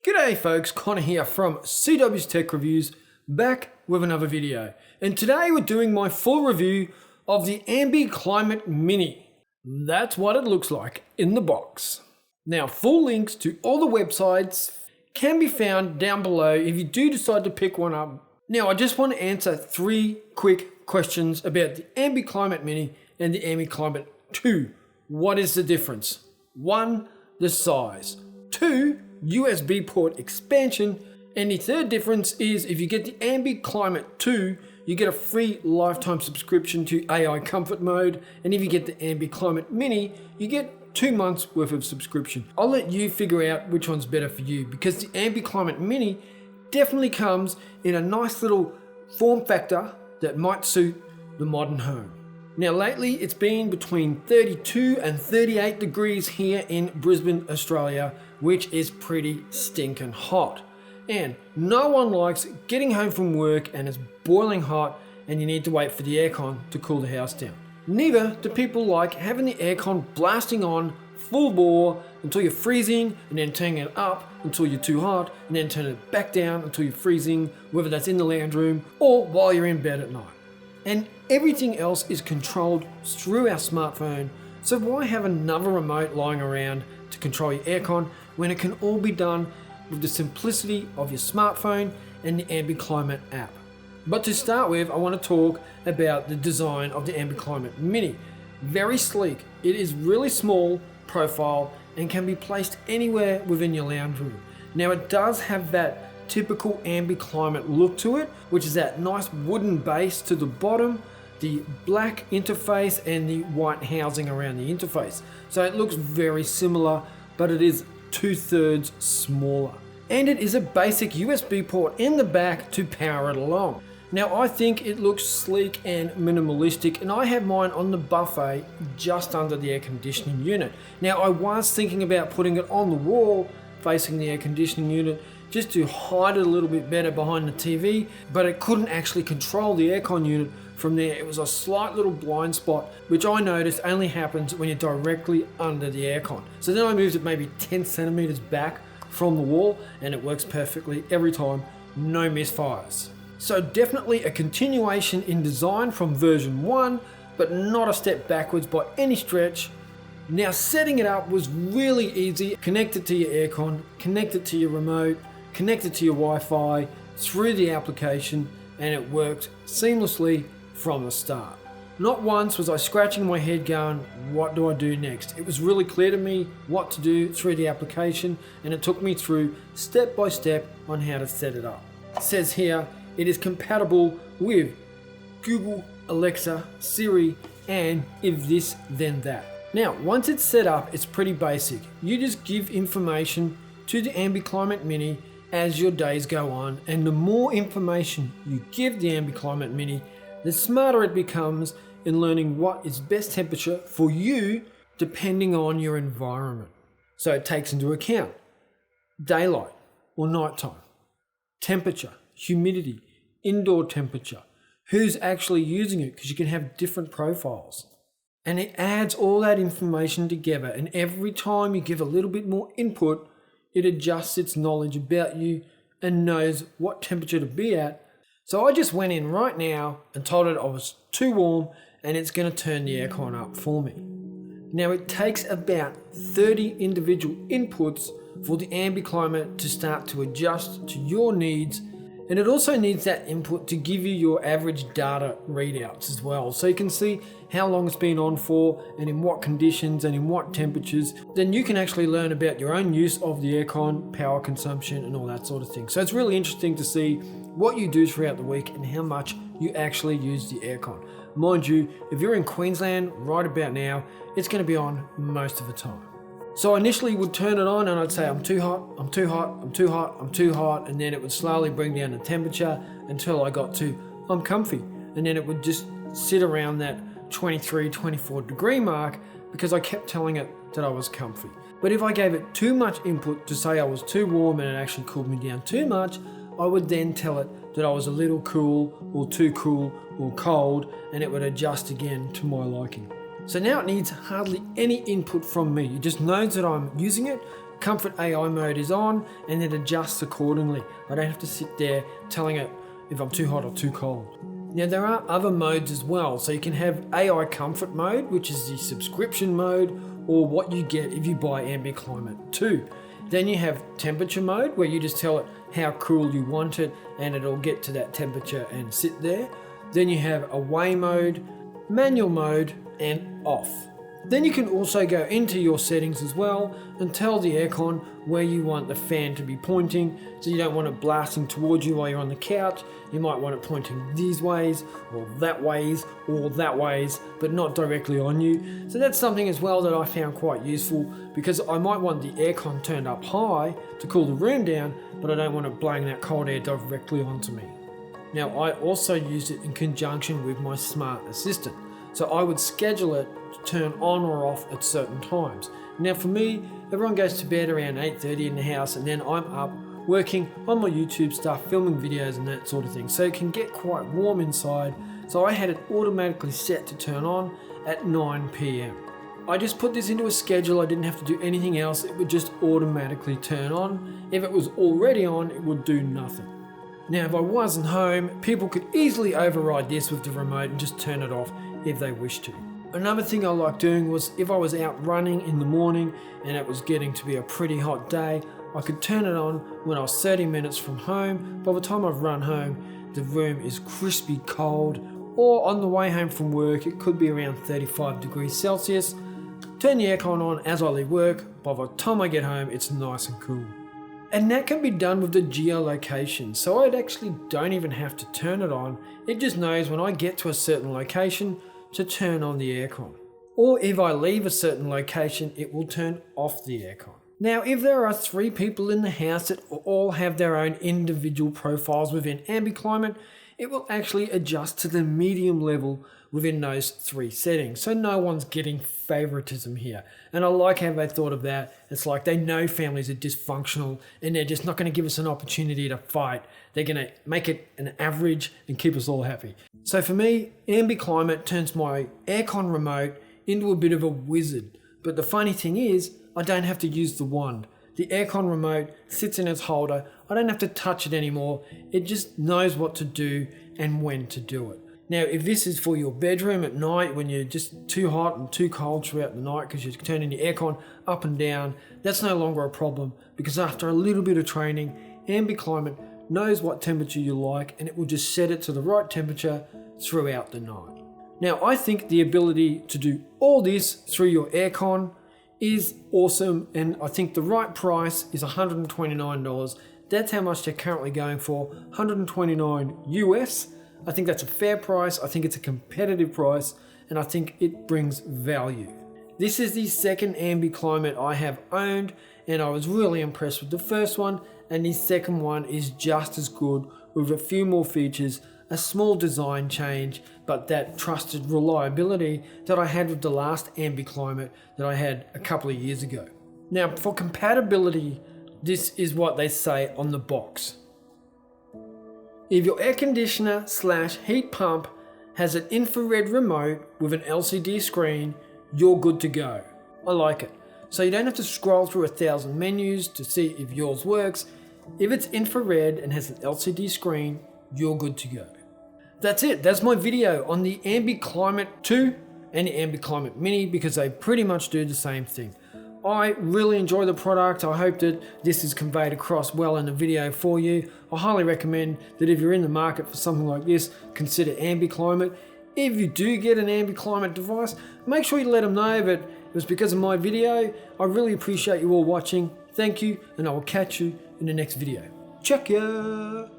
G'day folks, Connor here from CW's Tech Reviews, back with another video. And today we're doing my full review of the Ambi Climate Mini. That's what it looks like in the box. Now, full links to all the websites can be found down below if you do decide to pick one up. Now, I just want to answer 3 quick questions about the Ambi Climate Mini and the Ambi Climate 2. What is the difference? 1, the size. 2, USB port expansion. And the third difference is if you get the Ambi Climate 2, you get a free lifetime subscription to AI Comfort Mode. And if you get the Ambi Climate Mini, you get 2 months worth of subscription. I'll let you figure out which one's better for you, because the Ambi Climate Mini definitely comes in a nice little form factor that might suit the modern home. Now lately it's been between 32 and 38 degrees here in Brisbane, Australia, which is pretty stinking hot. And no one likes getting home from work and it's boiling hot and you need to wait for the aircon to cool the house down. Neither do people like having the aircon blasting on full bore until you're freezing and then turning it up until you're too hot and then turn it back down until you're freezing, whether that's in the lounge room or while you're in bed at night. And everything else is controlled through our smartphone, so why have another remote lying around to control your aircon when it can all be done with the simplicity of your smartphone and the Ambi Climate app? But to start with, I want to talk about the design of the Ambi Climate Mini. Very sleek. It is really small profile and can be placed anywhere within your lounge room. Now it does have that typical Ambi Climate look to it, which is that nice wooden base to the bottom, the black interface and the white housing around the interface. So it looks very similar, but it is 2/3 smaller. And it is a basic USB port in the back to power it along. Now I think it looks sleek and minimalistic, and I have mine on the buffet just under the air conditioning unit. Now I was thinking about putting it on the wall facing the air conditioning unit just to hide it a little bit better behind the TV, but it couldn't actually control the aircon unit from there. It was a slight little blind spot, which I noticed only happens when you're directly under the aircon. So then I moved it maybe 10 centimeters back from the wall and it works perfectly every time, no misfires. So definitely a continuation in design from version 1, but not a step backwards by any stretch. Now setting it up was really easy. Connect it to your aircon, connect it to your remote, connect it to your Wi-Fi through the application, and it worked seamlessly from the start. Not once was I scratching my head going, what do I do next? It was really clear to me what to do through the application, and it took me through step by step on how to set it up. It says here, it is compatible with Google, Alexa, Siri, and if this, then that. Now, once it's set up, it's pretty basic. You just give information to the Ambi Climate Mini as your days go on, and the more information you give the Ambi Climate Mini, the smarter it becomes in learning what is best temperature for you depending on your environment. So it takes into account daylight or nighttime, temperature, humidity, indoor temperature, who's actually using it, because you can have different profiles. And it adds all that information together, and every time you give a little bit more input, it adjusts its knowledge about you and knows what temperature to be at. So I just went in right now and told it I was too warm, and it's going to turn the aircon up for me. Now it takes about 30 individual inputs for the Ambi Climate to start to adjust to your needs. And it also needs that input to give you your average data readouts as well. So you can see how long it's been on for and in what conditions and in what temperatures. Then you can actually learn about your own use of the aircon, power consumption and all that sort of thing. So it's really interesting to see what you do throughout the week and how much you actually use the aircon. Mind you, if you're in Queensland right about now, it's going to be on most of the time. So I initially would turn it on and I'd say, I'm too hot, I'm too hot, I'm too hot, I'm too hot. And then it would slowly bring down the temperature until I got to, I'm comfy. And then it would just sit around that 23, 24 degree mark because I kept telling it that I was comfy. But if I gave it too much input to say I was too warm and it actually cooled me down too much, I would then tell it that I was a little cool or too cool or cold, and it would adjust again to my liking. So now it needs hardly any input from me. It just knows that I'm using it, Comfort AI mode is on and it adjusts accordingly. I don't have to sit there telling it if I'm too hot or too cold. Now there are other modes as well, so you can have AI Comfort mode, which is the subscription mode, or what you get if you buy Ambi Climate 2. Then you have temperature mode, where you just tell it how cool you want it and it'll get to that temperature and sit there. Then you have away mode, manual mode, and off. Then you can also go into your settings as well and tell the aircon where you want the fan to be pointing. So you don't want it blasting towards you while you're on the couch. You might want it pointing these ways or that ways, but not directly on you. So that's something as well that I found quite useful, because I might want the aircon turned up high to cool the room down, but I don't want it blowing that cold air directly onto me. Now I also used it in conjunction with my smart assistant. So I would schedule it to turn on or off at certain times. Now for me, everyone goes to bed around 8:30 in the house, and then I'm up working on my YouTube stuff, filming videos and that sort of thing. So it can get quite warm inside. So I had it automatically set to turn on at 9 p.m. I just put this into a schedule. I didn't have to do anything else. It would just automatically turn on. If it was already on, it would do nothing. Now if I wasn't home, people could easily override this with the remote and just turn it off if they wish to. Another thing I liked doing was if I was out running in the morning and it was getting to be a pretty hot day, I could turn it on when I was 30 minutes from home. By the time I've run home, the room is crispy cold, or on the way home from work, it could be around 35 degrees Celsius. Turn the aircon on as I leave work. By the time I get home, it's nice and cool. And that can be done with the geolocation, so I actually don't even have to turn it on. It just knows when I get to a certain location to turn on the aircon. Or if I leave a certain location, it will turn off the aircon. Now, if there are 3 people in the house that all have their own individual profiles within Ambi Climate, it will actually adjust to the medium level within those 3 settings. So no one's getting favoritism here. And I like how they thought of that. It's like they know families are dysfunctional and they're just not going to give us an opportunity to fight. They're going to make it an average and keep us all happy. So for me, Ambi Climate turns my aircon remote into a bit of a wizard. But the funny thing is, I don't have to use the wand. The aircon remote sits in its holder. I don't have to touch it anymore. It just knows what to do and when to do it. Now, if this is for your bedroom at night when you're just too hot and too cold throughout the night because you're turning the aircon up and down, that's no longer a problem, because after a little bit of training, Ambi Climate knows what temperature you like and it will just set it to the right temperature throughout the night. Now, I think the ability to do all this through your aircon is awesome, and I think the right price is $129. That's how much they're currently going for, $129 US. I think that's a fair price. I think it's a competitive price, and I think it brings value. This is the second Ambi Climate I have owned, and I was really impressed with the first one, and the second one is just as good with a few more features, a small design change, but that trusted reliability that I had with the last Ambi Climate that I had a couple of years ago. Now, for compatibility, this is what they say on the box. If your air conditioner / heat pump has an infrared remote with an LCD screen, you're good to go. I like it. So you don't have to scroll through 1,000 menus to see if yours works. If it's infrared and has an LCD screen, you're good to go. That's it. That's my video on the Ambi Climate 2 and the Ambi Climate Mini, because they pretty much do the same thing. I really enjoy the product. I hope that this is conveyed across well in the video for you. I highly recommend that if you're in the market for something like this, consider Ambi Climate. If you do get an Ambi Climate device, make sure you let them know that it was because of my video. I really appreciate you all watching. Thank you, and I will catch you in the next video. Check ya!